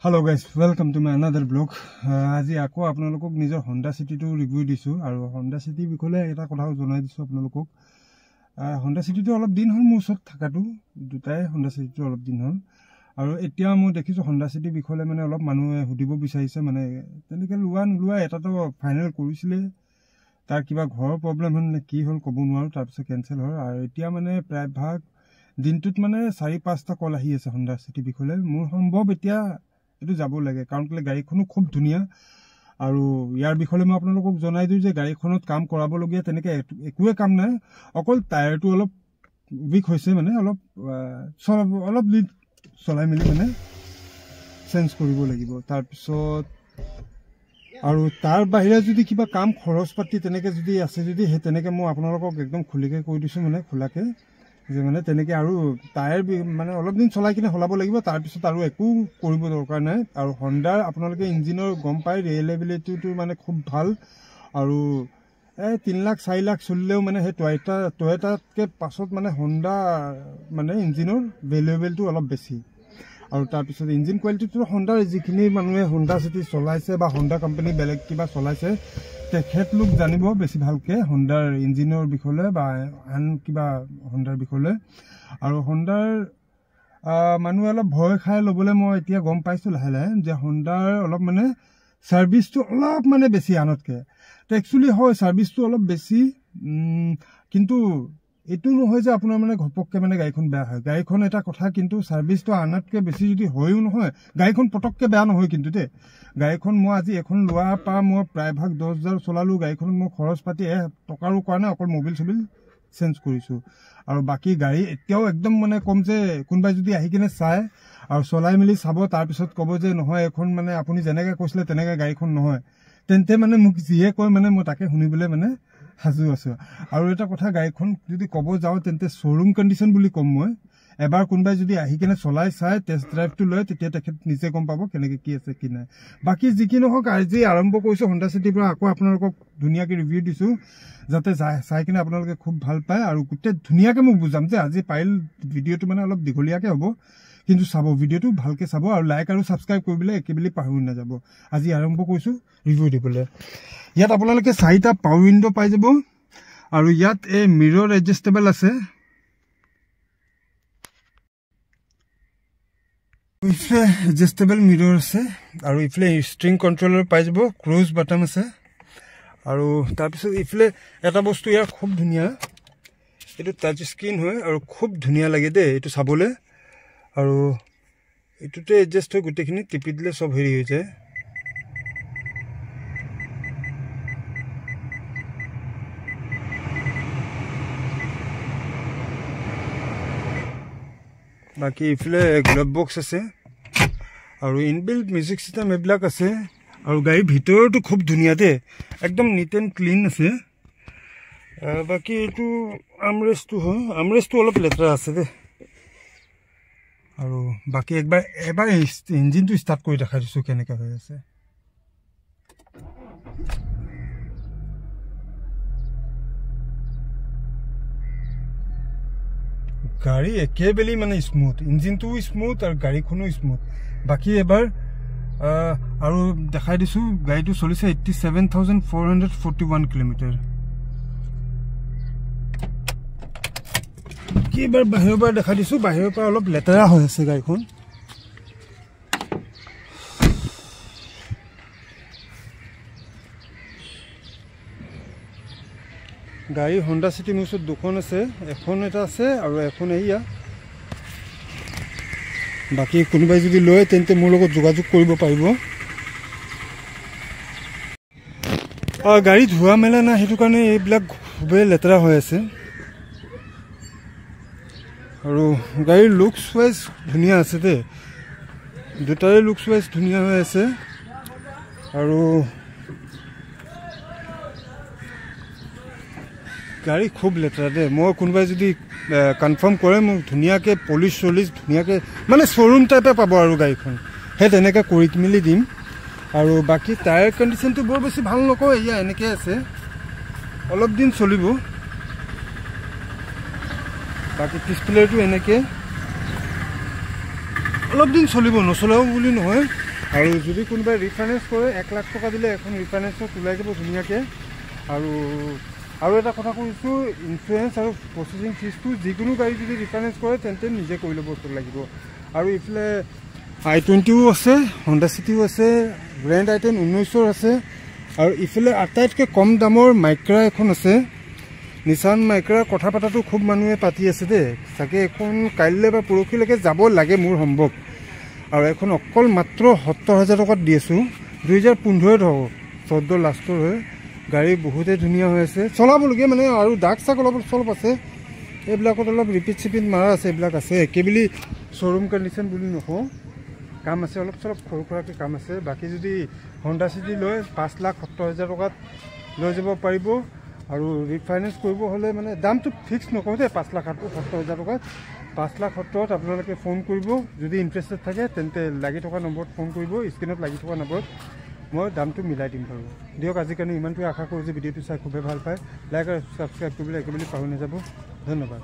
Hello guys, welcome to my another blog. আজি আকৌ আপোনালোকক নিজৰ Honda City টো ৰিভিউ দিছো আৰু Honda City বিকলে এটা কথা জনাই দিছো আপোনালোকক Honda City টো অলপ দিন হল মোৰ ওচৰত থাকাটো দুটাই Honda City টো অলপ দিন হল আৰু এতিয়া মই দেখিছো Honda City বিকলে মানে অলপ মানুহে হুদিব বিচাৰিছে মানে তেনেকে লুৱা এটা তো ফাইনাল কৰিছিলে তাৰ কিবা ঘৰৰ প্ৰবলেম হল নে কি হল কব নোৱাৰো তাৰ পিছত কেনসেল হল আৰু এতিয়া মানে প্ৰায় ভাগ দিনটোত মানে 4-5টা কল আহি আছে Honda City বিকলে মোৰ সম্ভৱ এতিয়া এটো যাব লাগে কাৰণ কলে গাড়ীখনো খুব ধুনিয়া আৰু ইয়াৰ বিষয়ে মই আপোনালোকক জনাই দিও যে গাড়ীখনত কাম কৰাব লগিয়া তেনেকে একোৱে কাম নাই অকল টায়াৰটো অলপ উইক হৈছে মানে অলপ চলাই মিলি মানে চেঞ্জ কৰিব লাগিব তাৰ পিছত আৰু তাৰ বাহিৰে যদি কিবা কাম খৰচ পাতি তেনেকে যদি আছে যদি হে তেনেকে মই আপোনালোকক একদম খুলিকে কৈ দিছো মানে খোলাকে যে মানে তেনেকে আৰু টায়াৰ মানে অলপ দিন চলাই কিনে হলাব লাগিব তাৰ পিছত আৰু একো কৰিব দৰকাৰ নাই আৰু Honda আপোনালোকে ইঞ্জিনৰ গম পাই ৰিলায়েবিলিটিটো মানে খুব ভাল আৰু 3 লাখ 4 লাখ চলিলেও মানে হে টয়োটাতকে পাছত মানে Honda মানে ইঞ্জিনৰ ভ্যালুএবলটো অলপ বেছি আৰু তাৰ পিছত ইঞ্জিন কোৱালিটিটো Honda যিখিনি মানুহে Honda City চলাইছে বা Honda কোম্পানী বেলেগ কিবা চলাইছে তেখেত লোক জানিব বেছি ভালকে Honda ইঞ্জিনৰ বিষয়ে বা আন কিবা Honda বিষয়ে আৰু Honda মানুহে অলপ ভয় খাই লবলে মই এতিয়া গম পাইছো লাহে যে Honda অলপ মানে সার্ভিসটো অলপ মানে বেছি আনতকে তো একচুয়ালি হয় সার্ভিসটো অলপ বেছি কিন্তু এটো নহয় যে আপোনাৰ মানে ঘপককে মানে গাড়ীখন বেয়া হয় গাড়ীখন এটা কথা কিন্তু সার্ভিসটো আনতকে বেছি যদি হয়ও নহয় গাড়ীখন পটককে বেয়া নহয় কিন্তু তে গাড়ীখন মই আজি এখন লোৱা পা মই প্ৰায় ভাগ 10000 চলালো গাড়ীখন মই খৰচ পাতি টকাৰো কাৰণে অকল মোবিল ছবিল চেঞ্জ কৰিছো আৰু বাকি গাড়ী এতিয়াও একদম মানে কম যে কোনবাই যদি আহি কিনে চাই আৰু চলাই মিলি চাব তাৰ পিছত কব যে নহয় এখন মানে আপুনি জেনেকে কৈছিলে তেনেকে গাড়ীখন নহয় তেন্তে মানে মোক জিয়ে কয় মানে মই তাকে শুনিবলে মানে হাজু আছে আৰু এটা কথা গাড়ীখন যদি কব যাও তেন্তে শোৰুম কন্ডিশন বুলি কম মই এবাৰ কোনবাই যদি আহি কিনে চলাই চাই টেস্ট ড্ৰাইভটো লয় তেতিয়া তেখেত নিজে গম পাব কেনেকে কি আছে কি নাই বাকি যিকিনো হক আজি আৰম্ভ কৰিছো Honda City পৰা আকৌ আপোনালোকক ধুনিয়াকে ৰিভিউ দিছো যাতে চাই কিনে আপোনালোকে খুব ভাল পায় আৰু গুটে ধুনিয়াকে মই বুজাম যে আজি পাইল ভিডিওটো মানে অলপ দিগলিয়াকে হ'ব কিন্তু চাব ভিডিওটো ভালকে চাব আৰু লাইক আৰু সাবস্ক্ৰাইব কৰিবলে একেবেলি পাহৰি না যাব আজি আৰম্ভ কৰিছো ৰিভিউ দিবলে ইয়াত আপোনালোকে 4টা পাৱাৰ উইন্ডো পাই যাব আৰু ইয়াত এই মিৰৰ এডজাস্টেবল আছে ইফলে এডজাস্টেবল মিৰৰ আছে আৰু ইফলে ষ্ট্ৰিং কন্ট্ৰোলাৰ পাই যাব ক্ৰুজ বাটন আছে আৰু তাৰ পিছত ইফলে এটা বস্তু ইয়াৰ খুব ধুনিয়া এটো টাচ স্ক্ৰিন হয় আৰু খুব ধুনিয়া লাগে দে এটো চাবলে আৰু এটোতে এডজাস্ট হয় গুটেখিনি টিপি দিলে সব হেৰি হৈ যায় বাকি ইফলে গ্লাভ বক্স আছে আৰু ইনবিল্ট মিউজিক সিস্টেম এবলাক আছে আৰু গাড়ীৰ ভিতৰটো খুব ধুনিয়া দে একদম নিট এন্ড ক্লিন আছে বাকি এটো আমৰেষ্টটো অলপ লেতৰা আছে দে আৰু বাকি এবাৰ ইঞ্জিনটো স্টাৰ্ট কৰি দেখা দিছো কেনেকা হৈ আছে গাড়ী একেবেলি মানে স্মুথ ইঞ্জিনটো স্মুথ আৰু গাড়ীখনো স্মুথ বাকি এবাৰ আৰু দেখাই দিছো গাড়ীটো চলিছে 87441 কিলোমিটাৰ কি এবাৰ বাহিৰৰ পৰা দেখাই দিছো বাহিৰৰ পৰা অলপ লেতেৰা হৈ আছে গাড়ীখন গাড়ী Honda City মুছত দুখন আছে এখন এটা আছে আৰু এখন এইয়া বাকি কোনবাই যদি লয় তেন্তে মোৰ লগত যোগাযোগ কৰিব পাৰিব গাড়ী ধোৱা মেলা না হেতু কাৰণে এইবিলাক খুবে লেতেৰা হৈ আছে আৰু গাড়ীৰ লুকস ওয়াইজ ধুনিয়া আছে দে দুটাৰে লুকস ওয়াইজ ধুনিয়া হৈ আছে আৰু গাড়ী খুব লেতেৰা দে মই কোনবাই যদি কনফাৰ্ম কৰে মোক ধুনিয়াকে পলিশ ধুনিয়াকে মানে শোৰুম টাইপে পাব আৰু গাড়ীখন হে তেনেকা কৰি মিলি দিম আৰু বাকি টায়াৰ কন্ডিশনটো বৰ বেছি ভাল নকয় ইয়া এনেকে আছে অলপ দিন চলিব বাকি ডিসপ্লেটো এনেকে অলপ দিন চলিব নচলাও বুলি নহয় আৰু যদি কোনোবাই ৰিফাইনেন্স কৰে 1 লাখ টকা দিলে এখন ৰিফাইনেন্সত ওলাই যাব ধুনীয়াকৈ। আৰু এটা কথা কৈছোঁ, ইঞ্চুৰেঞ্চ আৰু প্ৰচেছিং ফিজটো যিকোনো গাড়ী যদি ৰিফাইনেন্স কৰে তেন্তে নিজে কৰি ল'ব লাগিব। আৰু এইফালে i20ও আছে, হণ্ডা চিটিও আছে, গ্ৰেণ্ড i10 19ৰ আছে, আৰু ইফালে আটাইতকৈ কম দামৰ মাইক্ৰা এখন আছে, নিচান মাইক্ৰা। কথা পতাটো খুব মানুহে পাতি আছে দেই, চাগে এখন কাইলৈ বা পৰহিলৈকে যাব লাগে মোৰ সম্ভৱ। আৰু এখন অকল মাত্ৰ 70,000 টকাত দি আছোঁ, 2015 হ'ব, 14 লাষ্টৰ হয়। গাড়ী বহুতেই ধুনীয়া হৈ আছে, চলাবলগীয়া মানে। আৰু দাগ চাগ অলপ আছে, এইবিলাকত অলপ ৰিপিট চিপিট মাৰা আছে, এইবিলাক আছে। একেবেলি শ্ব'ৰুম কণ্ডিশ্যন বুলি নকওঁ, কাম আছে অলপ চলপ, সৰু সুৰাকৈ কাম আছে। বাকী যদি হণ্ডা চিটি লয় 5,70,000 টকাত লৈ যাব পাৰিব। আৰু ৰিফাইনেন্স কৰিব হ'লে মানে দামটো ফিক্স নকৰোঁ দেই, 5,70,000 টকাত। 5,70,000 আপোনালোকে ফোন কৰিব, যদি ইণ্টাৰেষ্টেড থাকে তেন্তে লাগি থকা নম্বৰত ফোন কৰিব, স্ক্ৰীণত লাগি থকা নম্বৰত মই দামটো মিলাই দিম বাৰু। দিয়ক, আজিৰ কাৰণে ইমানটোৱে আশা কৰোঁ যে ভিডিঅ'টো চাই খুবেই ভাল পায়। লাইক আৰু ছাবস্ক্ৰাইব কৰিবলৈ একেবাৰে পাহৰি নাযাব। ধন্যবাদ।